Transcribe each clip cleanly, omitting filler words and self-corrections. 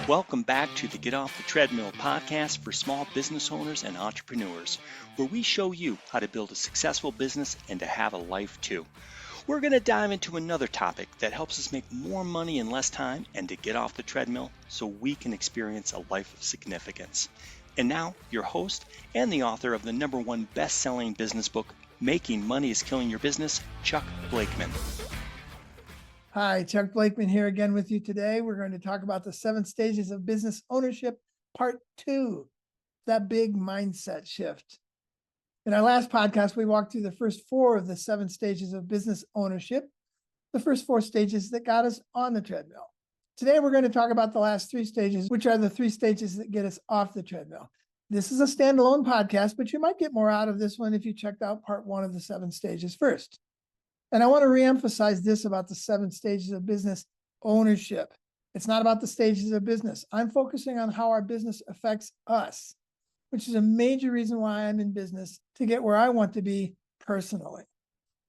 Welcome back to the Get Off the Treadmill podcast for small business owners and entrepreneurs, where we show you how to build a successful business and to have a life too. We're going to dive into another topic that helps us make more money in less time and to get off the treadmill so we can experience a life of significance. And now, your host and the author of the #1 best-selling business book, Making Money is Killing Your Business, Chuck Blakeman. Hi, Chuck Blakeman here again with you today. We're going to talk about the 7 stages of business ownership, part 2, that big mindset shift. In our last podcast, we walked through the first 4 of the 7 stages of business ownership, the first 4 stages that got us on the treadmill. Today, we're going to talk about the last 3 stages, which are the 3 stages that get us off the treadmill. This is a standalone podcast, but you might get more out of this one if you checked out part 1 of the 7 stages first. And I want to reemphasize this about the 7 stages of business ownership. It's not about the stages of business. I'm focusing on how our business affects us, which is a major reason why I'm in business, to get where I want to be personally.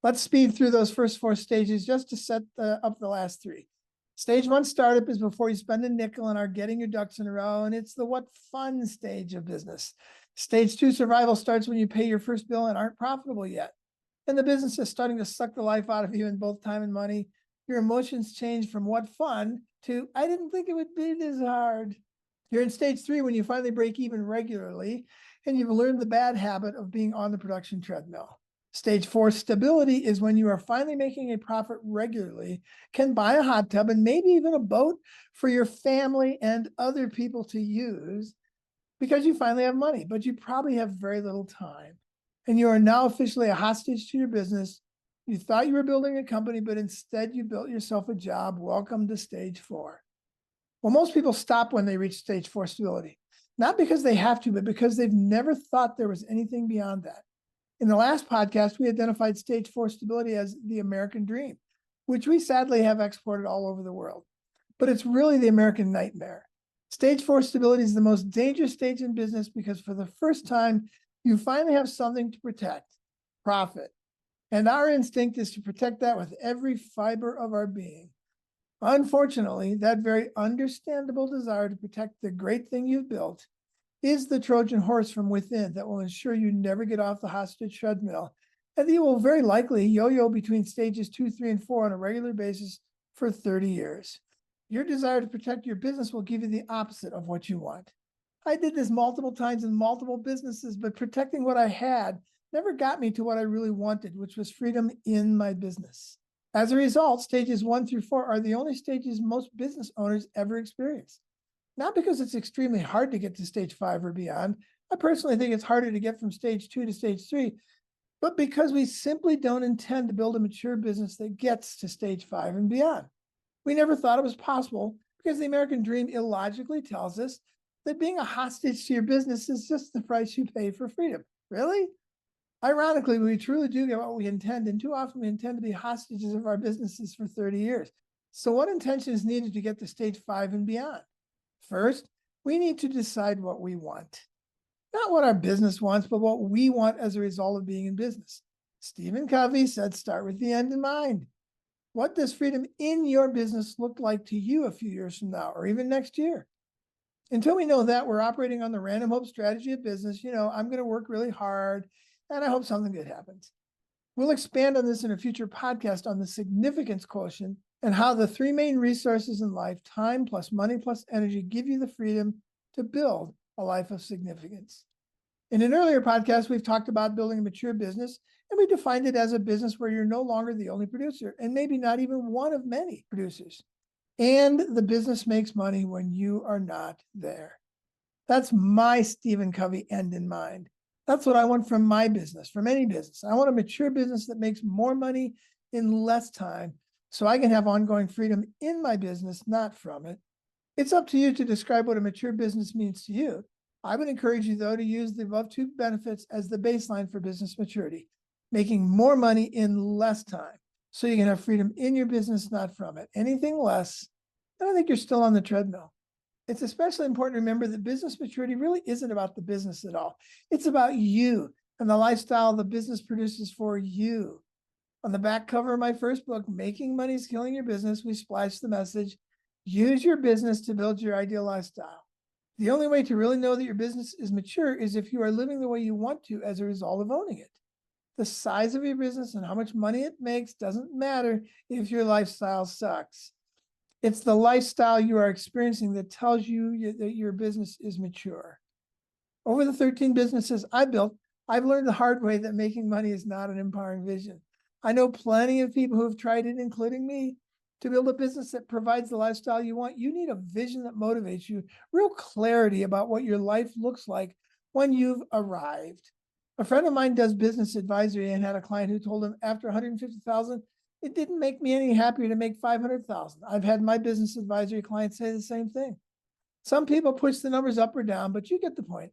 Let's speed through those first 4 stages just to set up the last 3. Stage 1 startup is before you spend a nickel and are getting your ducks in a row, and it's the what fun stage of business. Stage 2 survival starts when you pay your first bill and aren't profitable yet, and the business is starting to suck the life out of you in both time and money. Your emotions change from what fun to I didn't think it would be this hard. You're in stage 3 when you finally break even regularly and you've learned the bad habit of being on the production treadmill. Stage 4 stability is when you are finally making a profit regularly, can buy a hot tub and maybe even a boat for your family and other people to use because you finally have money, but you probably have very little time. And you are now officially a hostage to your business. You thought you were building a company, but instead you built yourself a job. Welcome to stage 4. Well, most people stop when they reach stage 4 stability, not because they have to, but because they've never thought there was anything beyond that. In the last podcast, we identified stage 4 stability as the American dream, which we sadly have exported all over the world. But it's really the American nightmare. Stage 4 stability is the most dangerous stage in business because for the first time, you finally have something to protect, profit. And our instinct is to protect that with every fiber of our being. Unfortunately, that very understandable desire to protect the great thing you've built is the Trojan horse from within that will ensure you never get off the hostage treadmill, and that you will very likely yo-yo between stages 2, 3, and 4 on a regular basis for 30 years. Your desire to protect your business will give you the opposite of what you want. I did this multiple times in multiple businesses, but protecting what I had never got me to what I really wanted, which was freedom in my business. As a result, stages 1 through 4 are the only stages most business owners ever experience. Not because it's extremely hard to get to stage 5 or beyond. I personally think it's harder to get from stage 2 to stage 3, but because we simply don't intend to build a mature business that gets to stage 5 and beyond. We never thought it was possible because the American dream illogically tells us that being a hostage to your business is just the price you pay for freedom. Really? Ironically, we truly do get what we intend, and too often we intend to be hostages of our businesses for 30 years. So what intention is needed to get to stage 5 and beyond? First, we need to decide what we want. Not what our business wants, but what we want as a result of being in business. Stephen Covey said, start with the end in mind. What does freedom in your business look like to you a few years from now, or even next year? Until we know that, we're operating on the random hope strategy of business. I'm going to work really hard, and I hope something good happens. We'll expand on this in a future podcast on the significance quotient and how the 3 main resources in life, time plus money plus energy, give you the freedom to build a life of significance. In an earlier podcast, we've talked about building a mature business, and we defined it as a business where you're no longer the only producer, and maybe not even one of many producers. And the business makes money when you are not there. That's my Stephen Covey end in mind. That's what I want from my business, from any business. I want a mature business that makes more money in less time so I can have ongoing freedom in my business, not from it. It's up to you to describe what a mature business means to you. I would encourage you, though, to use the above 2 benefits as the baseline for business maturity, making more money in less time so you can have freedom in your business, not from it. Anything less, and I think you're still on the treadmill. It's especially important to remember that business maturity really isn't about the business at all. It's about you and the lifestyle the business produces for you. On the back cover of my first book, Making Money is Killing Your Business, we splashed the message, Use your business to build your ideal lifestyle. The only way to really know that your business is mature is if you are living the way you want to as a result of owning it. The size of your business and how much money it makes doesn't matter if your lifestyle sucks. It's the lifestyle you are experiencing that tells you that your business is mature. Over the 13 businesses I built, I've learned the hard way that making money is not an empowering vision. I know plenty of people who have tried it, including me. To build a business that provides the lifestyle you want, you need a vision that motivates you, real clarity about what your life looks like when you've arrived. A friend of mine does business advisory and had a client who told him after 150,000, it didn't make me any happier to make 500,000. I've had my business advisory clients say the same thing. Some people push the numbers up or down, but you get the point.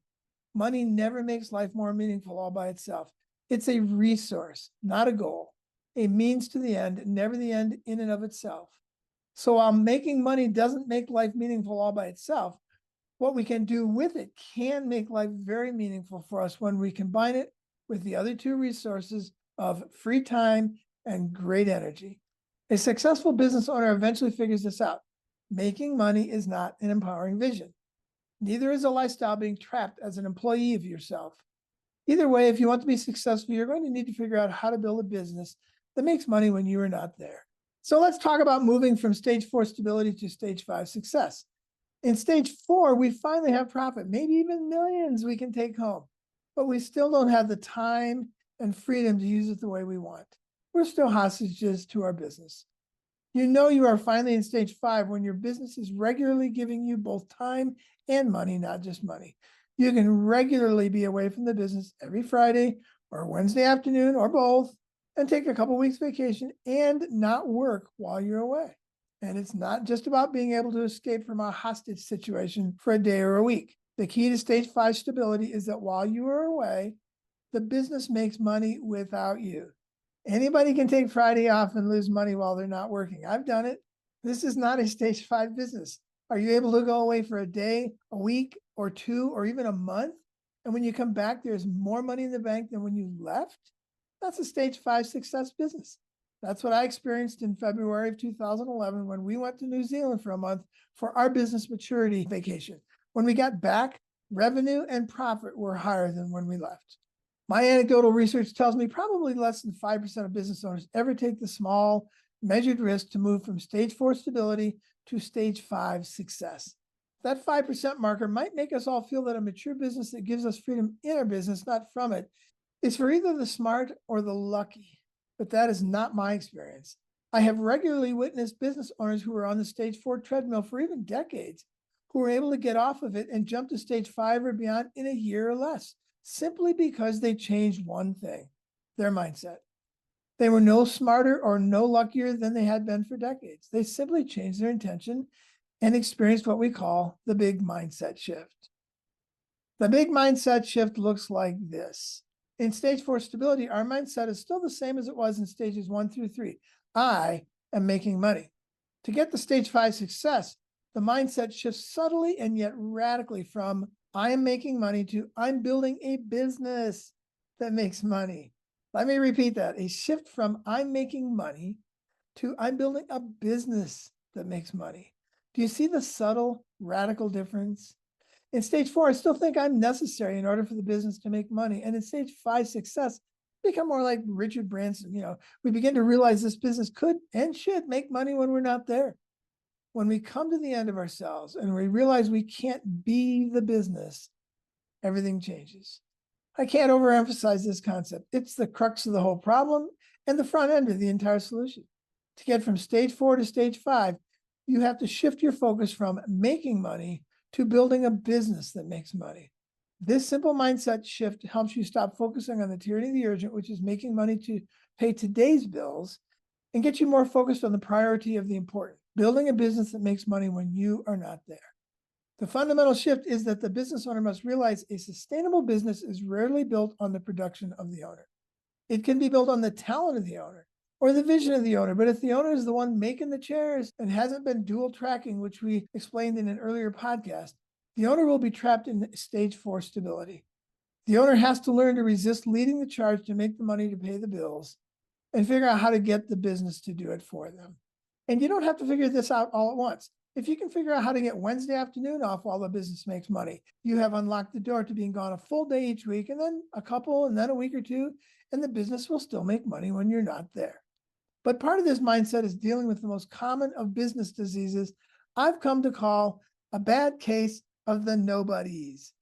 Money never makes life more meaningful all by itself. It's a resource, not a goal, a means to the end, never the end in and of itself. So while making money doesn't make life meaningful all by itself, what we can do with it can make life very meaningful for us when we combine it with the other two resources of free time and great energy. A successful business owner eventually figures this out. Making money is not an empowering vision. Neither is a lifestyle being trapped as an employee of yourself. Either way, if you want to be successful, you're going to need to figure out how to build a business that makes money when you are not there. So let's talk about moving from stage 4 stability to stage 5 success. In stage 4, we finally have profit, maybe even millions we can take home, but we still don't have the time and freedom to use it the way we want. We're still hostages to our business. You know you are finally in stage 5 when your business is regularly giving you both time and money, not just money. You can regularly be away from the business every Friday or Wednesday afternoon or both and take a couple weeks vacation and not work while you're away. And it's not just about being able to escape from a hostage situation for a day or a week. The key to stage 5 stability is that while you are away, the business makes money without you. Anybody can take Friday off and lose money while they're not working. I've done it. This is not a stage 5 business. Are you able to go away for a day, a week, or 2, or even a month? And when you come back, there's more money in the bank than when you left? That's a stage 5 success business. That's what I experienced in February of 2011 when we went to New Zealand for a month for our business maturity vacation. When we got back, revenue and profit were higher than when we left. My anecdotal research tells me probably less than 5% of business owners ever take the small, measured risk to move from stage 4 stability to stage 5 success. That 5% marker might make us all feel that a mature business that gives us freedom in our business, not from it, is for either the smart or the lucky. But that is not my experience. I have regularly witnessed business owners who were on the stage 4 treadmill for even decades, who were able to get off of it and jump to stage 5 or beyond in a year or less, simply because they changed one thing, their mindset. They were no smarter or no luckier than they had been for decades. They simply changed their intention and experienced what we call the big mindset shift. The big mindset shift looks like this. In stage 4 stability, our mindset is still the same as it was in stages 1 through 3. I am making money. To get to stage 5 success, the mindset shifts subtly and yet radically from I am making money to I'm building a business that makes money. Let me repeat that. A shift from I'm making money to I'm building a business that makes money. Do you see the subtle, radical difference? In stage 4, I still think I'm necessary in order for the business to make money. And in stage 5 success, become more like Richard Branson. We begin to realize this business could and should make money when we're not there. When we come to the end of ourselves and we realize we can't be the business, everything changes. I can't overemphasize this concept. It's the crux of the whole problem and the front end of the entire solution. To get from stage 4 to stage 5, you have to shift your focus from making money to building a business that makes money. This simple mindset shift helps you stop focusing on the tyranny of the urgent, which is making money to pay today's bills, and get you more focused on the priority of the important, building a business that makes money when you are not there. The fundamental shift is that the business owner must realize a sustainable business is rarely built on the production of the owner. It can be built on the talent of the owner or the vision of the owner. But if the owner is the one making the chairs and hasn't been dual tracking, which we explained in an earlier podcast, the owner will be trapped in stage 4 stability. The owner has to learn to resist leading the charge to make the money to pay the bills and figure out how to get the business to do it for them. And you don't have to figure this out all at once. If you can figure out how to get Wednesday afternoon off while the business makes money, you have unlocked the door to being gone a full day each week, and then a couple, and then a week or two, and the business will still make money when you're not there. But part of this mindset is dealing with the most common of business diseases I've come to call a bad case of the nobodies.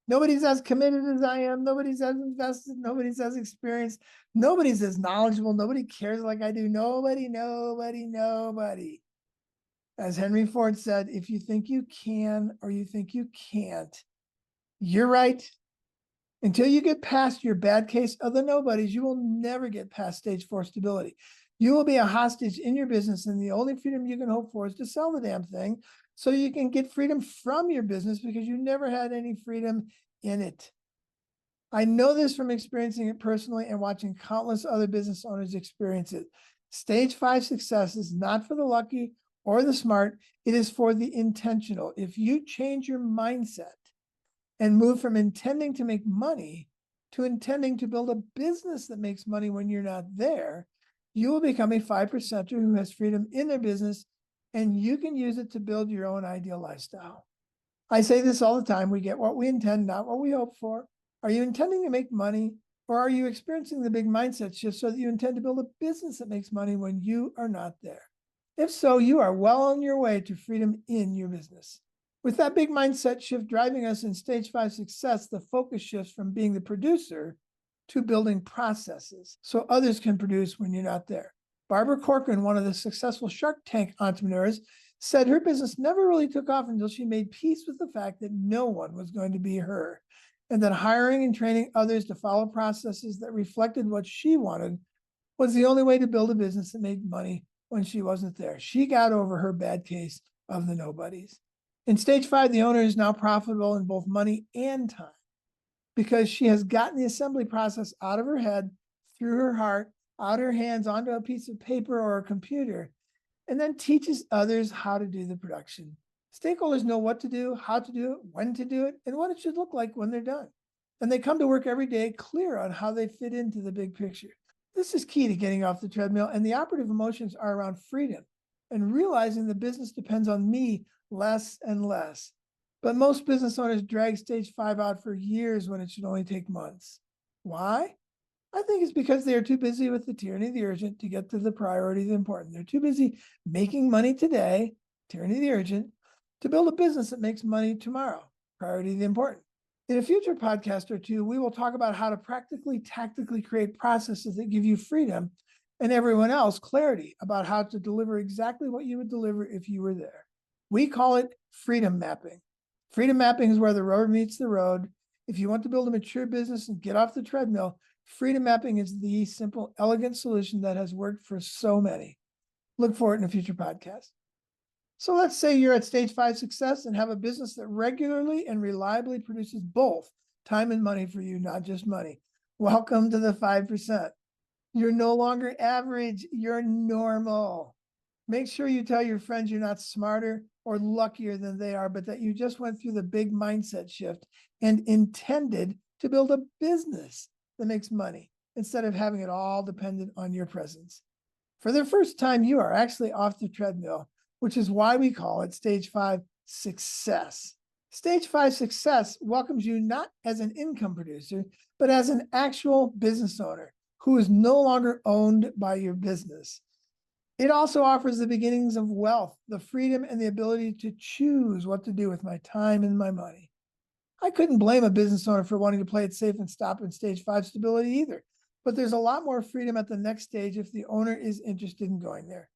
Nobody's as committed as I am. Nobody's as invested. Nobody's as experienced. Nobody's as knowledgeable. Nobody cares like I do. Nobody. As Henry Ford said, if you think you can or you think you can't, you're right. Until you get past your bad case of the nobodies, you will never get past stage 4 stability. You will be a hostage in your business, and the only freedom you can hope for is to sell the damn thing so you can get freedom from your business because you never had any freedom in it. I know this from experiencing it personally and watching countless other business owners experience it. Stage 5 success is not for the lucky or the smart. It is for the intentional. If you change your mindset and move from intending to make money to intending to build a business that makes money when you're not there, you will become a 5%er who has freedom in their business, and you can use it to build your own ideal lifestyle. I say this all the time. We get what we intend, not what we hope for. Are you intending to make money, or are you experiencing the big mindset shift so that you intend to build a business that makes money when you are not there? If so, you are well on your way to freedom in your business. With that big mindset shift driving us in stage 5 success, the focus shifts from being the producer to building processes so others can produce when you're not there. Barbara Corcoran, one of the successful Shark Tank entrepreneurs, said her business never really took off until she made peace with the fact that no one was going to be her, and that hiring and training others to follow processes that reflected what she wanted was the only way to build a business that made money when she wasn't there. She got over her bad case of the nobodies. In stage 5, the owner is now profitable in both money and time because she has gotten the assembly process out of her head, through her heart, out her hands onto a piece of paper or a computer, and then teaches others how to do the production. Stakeholders know what to do, how to do it, when to do it, and what it should look like when they're done. And they come to work every day clear on how they fit into the big picture. This is key to getting off the treadmill, and the operative emotions are around freedom and realizing the business depends on me less and less. But most business owners drag stage 5 out for years when it should only take months. Why? I think it's because they are too busy with the tyranny of the urgent to get to the priority of the important. They're too busy making money today, tyranny of the urgent, to build a business that makes money tomorrow, priority of the important. In a future podcast or two, we will talk about how to practically, tactically create processes that give you freedom and everyone else clarity about how to deliver exactly what you would deliver if you were there. We call it freedom mapping. Freedom mapping is where the rubber meets the road. If you want to build a mature business and get off the treadmill, freedom mapping is the simple, elegant solution that has worked for so many. Look for it in a future podcast. So let's say you're at stage 5 success and have a business that regularly and reliably produces both time and money for you, not just money. Welcome to the 5%. You're no longer average, you're normal. Make sure you tell your friends you're not smarter or luckier than they are, but that you just went through the big mindset shift and intended to build a business that makes money instead of having it all dependent on your presence. For the first time, you are actually off the treadmill, which is why we call it stage 5 success. Stage 5 success welcomes you not as an income producer, but as an actual business owner who is no longer owned by your business. It also offers the beginnings of wealth, the freedom and the ability to choose what to do with my time and my money. I couldn't blame a business owner for wanting to play it safe and stop in stage 5 stability either, but there's a lot more freedom at the next stage if the owner is interested in going there.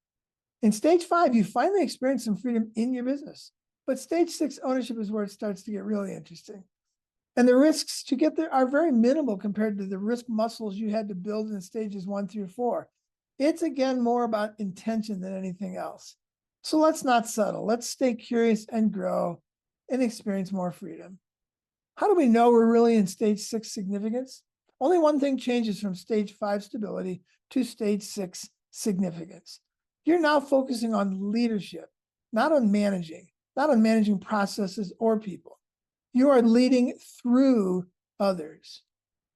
In stage 5, you finally experience some freedom in your business, but stage 6 ownership is where it starts to get really interesting. And the risks to get there are very minimal compared to the risk muscles you had to build in stages 1 through 4. It's again more about intention than anything else. So let's not settle. Let's stay curious and grow and experience more freedom. How do we know we're really in stage 6 significance? Only one thing changes from stage 5 stability to stage 6 significance. You're now focusing on leadership, not on managing processes or people. You are leading through others.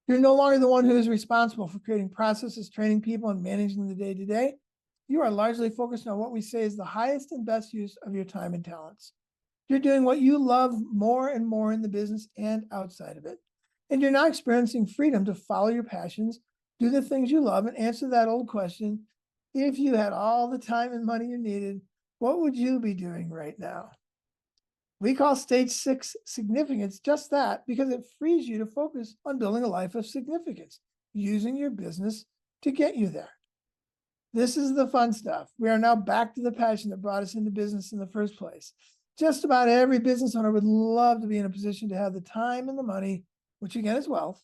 You're no longer the one who is responsible for creating processes, training people, and managing the day-to-day. you are largely focused on what we say is the highest and best use of your time and talents. You're doing what you love more and more in the business and outside of it. And you're now experiencing freedom to follow your passions, do the things you love, and answer that old question: if you had all the time and money you needed, what would you be doing right now? We call stage 6 significance just that, because it frees you to focus on building a life of significance, using your business to get you there. This is the fun stuff. We are now back to the passion that brought us into business in the first place. Just about every business owner would love to be in a position to have the time and the money, which again is wealth,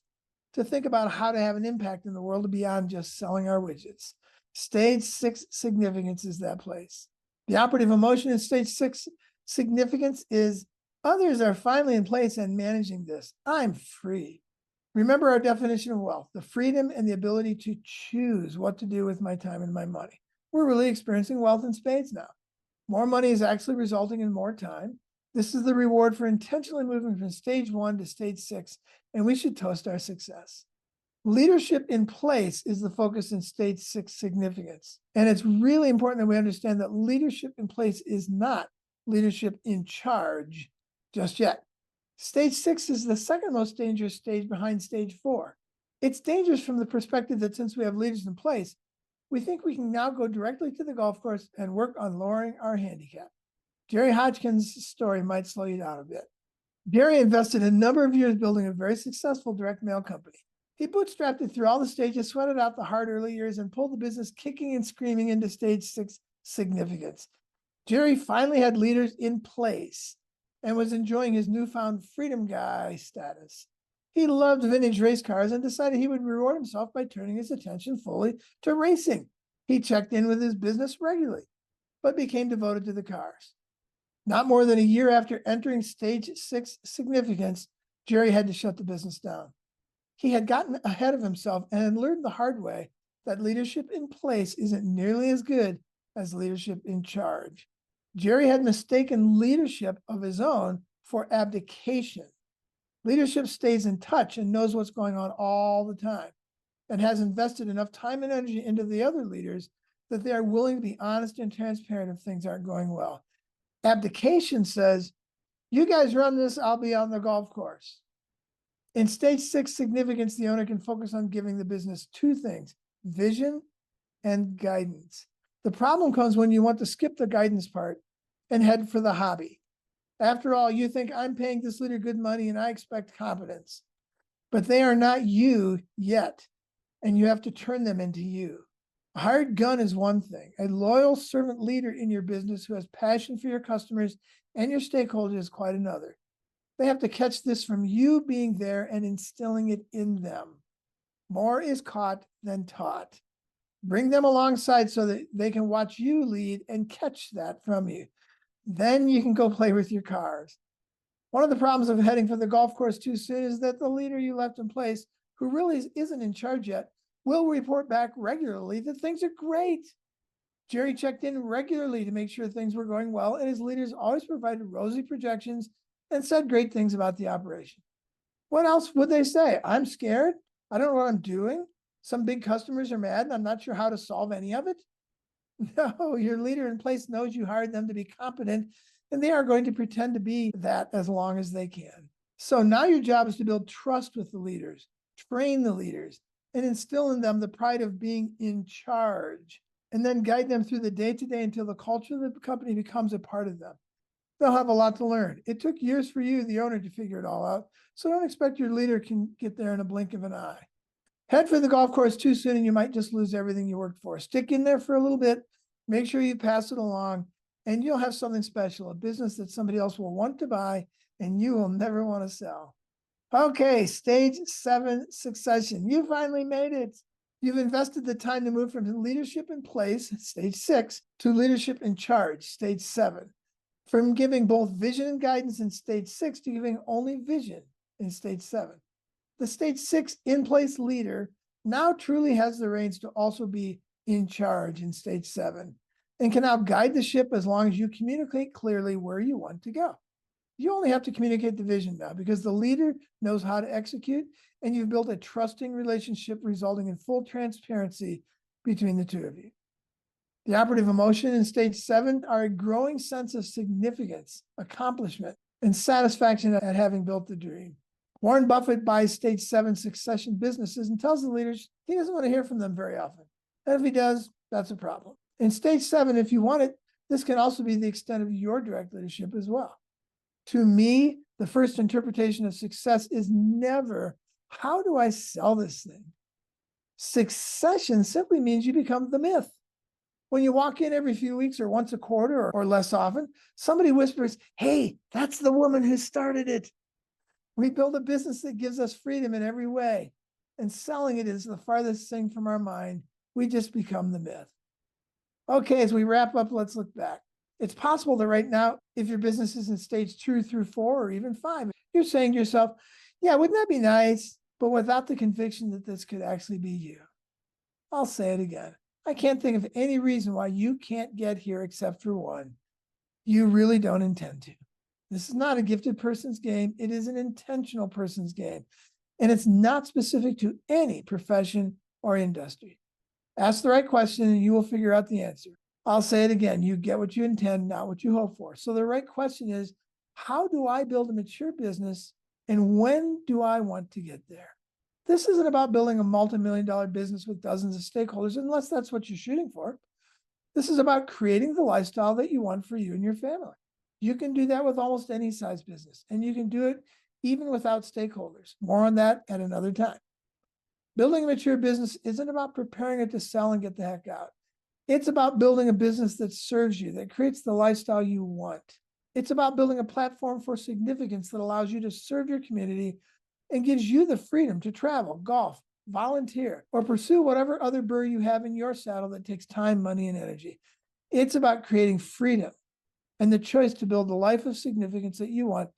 to think about how to have an impact in the world beyond just selling our widgets. Stage 6 significance is that place. The operative emotion in stage 6 significance is others are finally in place and managing this. I'm free. Remember our definition of wealth: the freedom and the ability to choose what to do with my time and my money. We're really experiencing wealth in spades now. More money is actually resulting in more time. This is the reward for intentionally moving from stage 1 to stage 6, and we should toast our success. Leadership in place is the focus in stage 6 significance. And it's really important that we understand that leadership in place is not leadership in charge just yet. Stage 6 is the second most dangerous stage behind stage 4. It's dangerous from the perspective that since we have leaders in place, we think we can now go directly to the golf course and work on lowering our handicap. Jerry Hodgkin's story might slow you down a bit. Jerry invested a number of years building a very successful direct mail company. He bootstrapped it through all the stages, sweated out the hard early years, and pulled the business kicking and screaming into stage 6 significance. Jerry finally had leaders in place and was enjoying his newfound freedom guy status. He loved vintage race cars and decided he would reward himself by turning his attention fully to racing. He checked in with his business regularly, but became devoted to the cars. Not more than a year after entering stage 6 significance, Jerry had to shut the business down. He had gotten ahead of himself and had learned the hard way that leadership in place isn't nearly as good as leadership in charge. Jerry had mistaken leadership of his own for abdication. Leadership stays in touch and knows what's going on all the time, and has invested enough time and energy into the other leaders that they are willing to be honest and transparent if things aren't going well. Abdication says, you guys run this, I'll be on the golf course. In stage 6 significance, the owner can focus on giving the business two things: vision and guidance. The problem comes when you want to skip the guidance part and head for the hobby. After all, you think, I'm paying this leader good money and I expect competence. But they are not you yet, and you have to turn them into you. A hired gun is one thing. A loyal servant leader in your business who has passion for your customers and your stakeholders is quite another. They have to catch this from you being there and instilling it in them. More is caught than taught. Bring them alongside so that they can watch you lead and catch that from you. Then you can go play with your cars. One of the problems of heading for the golf course too soon is that the leader you left in place, who really isn't in charge yet, will report back regularly that things are great. Jerry checked in regularly to make sure things were going well, and his leaders always provided rosy projections and said great things about the operation. What else would they say? I'm scared. I don't know what I'm doing. Some big customers are mad and I'm not sure how to solve any of it. No, your leader in place knows you hired them to be competent, and they are going to pretend to be that as long as they can. So now your job is to build trust with the leaders, train the leaders, and instill in them the pride of being in charge, and then guide them through the day-to-day until the culture of the company becomes a part of them. They'll have a lot to learn. It took years for you, the owner, to figure it all out, so don't expect your leader can get there in a blink of an eye. Head for the golf course too soon and you might just lose everything you worked for. Stick in there for a little bit, make sure you pass it along, and you'll have something special, a business that somebody else will want to buy and you will never want to sell. Okay, stage 7 succession. You finally made it. You've invested the time to move from leadership in place, stage 6, to leadership in charge, stage 7. From giving both vision and guidance in stage 6 to giving only vision in stage 7. The stage 6 in-place leader now truly has the reins to also be in charge in stage 7 and can now guide the ship as long as you communicate clearly where you want to go. You only have to communicate the vision now because the leader knows how to execute, and you've built a trusting relationship resulting in full transparency between the two of you. The operative emotion in stage 7 are a growing sense of significance, accomplishment, and satisfaction at having built the dream. Warren Buffett buys stage 7 succession businesses and tells the leaders he doesn't want to hear from them very often. And if he does, that's a problem. In stage 7, if you want it, this can also be the extent of your direct leadership as well. To me, the first interpretation of success is never, how do I sell this thing? Succession simply means you become the myth. When you walk in every few weeks or once a quarter or less often, somebody whispers, hey, that's the woman who started it. We build a business that gives us freedom in every way, and selling it is the farthest thing from our mind. We just become the myth. Okay, as we wrap up, let's look back. It's possible that right now, if your business is in stage 2 through 4 or even 5, you're saying to yourself, yeah, wouldn't that be nice? But without the conviction that this could actually be you. I'll say it again. I can't think of any reason why you can't get here except for one. You really don't intend to. This is not a gifted person's game. It is an intentional person's game. And it's not specific to any profession or industry. Ask the right question and you will figure out the answer. I'll say it again. You get what you intend, not what you hope for. So the right question is, how do I build a mature business and when do I want to get there? This isn't about building a multi-million-dollar business with dozens of stakeholders, unless that's what you're shooting for. This is about creating the lifestyle that you want for you and your family. You can do that with almost any size business, and you can do it even without stakeholders. More on that at another time. Building a mature business isn't about preparing it to sell and get the heck out. It's about building a business that serves you, that creates the lifestyle you want. It's about building a platform for significance that allows you to serve your community and gives you the freedom to travel, golf, volunteer, or pursue whatever other burr you have in your saddle that takes time, money, and energy. It's about creating freedom and the choice to build the life of significance that you want,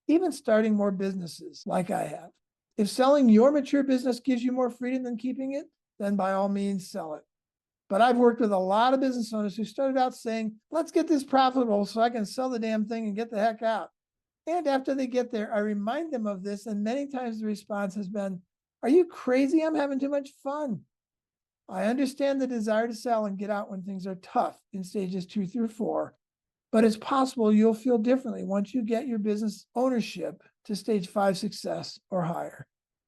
even starting more businesses like I have. If selling your mature business gives you more freedom than keeping it, then by all means, sell it. But I've worked with a lot of business owners who started out saying, let's get this profitable so I can sell the damn thing and get the heck out. And after they get there, I remind them of this, and many times the response has been, are you crazy? I'm having too much fun. I understand the desire to sell and get out when things are tough in stages 2 through 4, but it's possible you'll feel differently once you get your business ownership to stage 5 success or higher.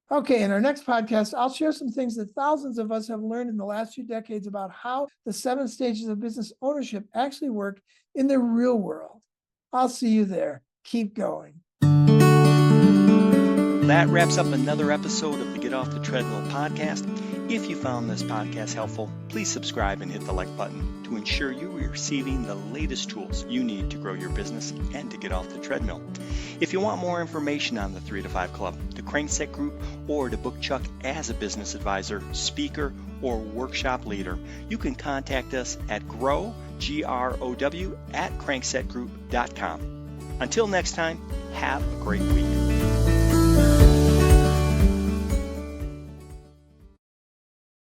Okay, in our next podcast, I'll share some things that thousands of us have learned in the last few decades about how the 7 stages of business ownership actually work in the real world. I'll see you there. Keep going. That wraps up another episode of the Get Off the Treadmill podcast. If you found this podcast helpful, please subscribe and hit the like button to ensure you are receiving the latest tools you need to grow your business and to get off the treadmill. If you want more information on the 3 to 5 Club, the Crankset Group, or to book Chuck as a business advisor, speaker, or workshop leader, you can contact us at grow@cranksetgroup.com. Until next time, have a great week.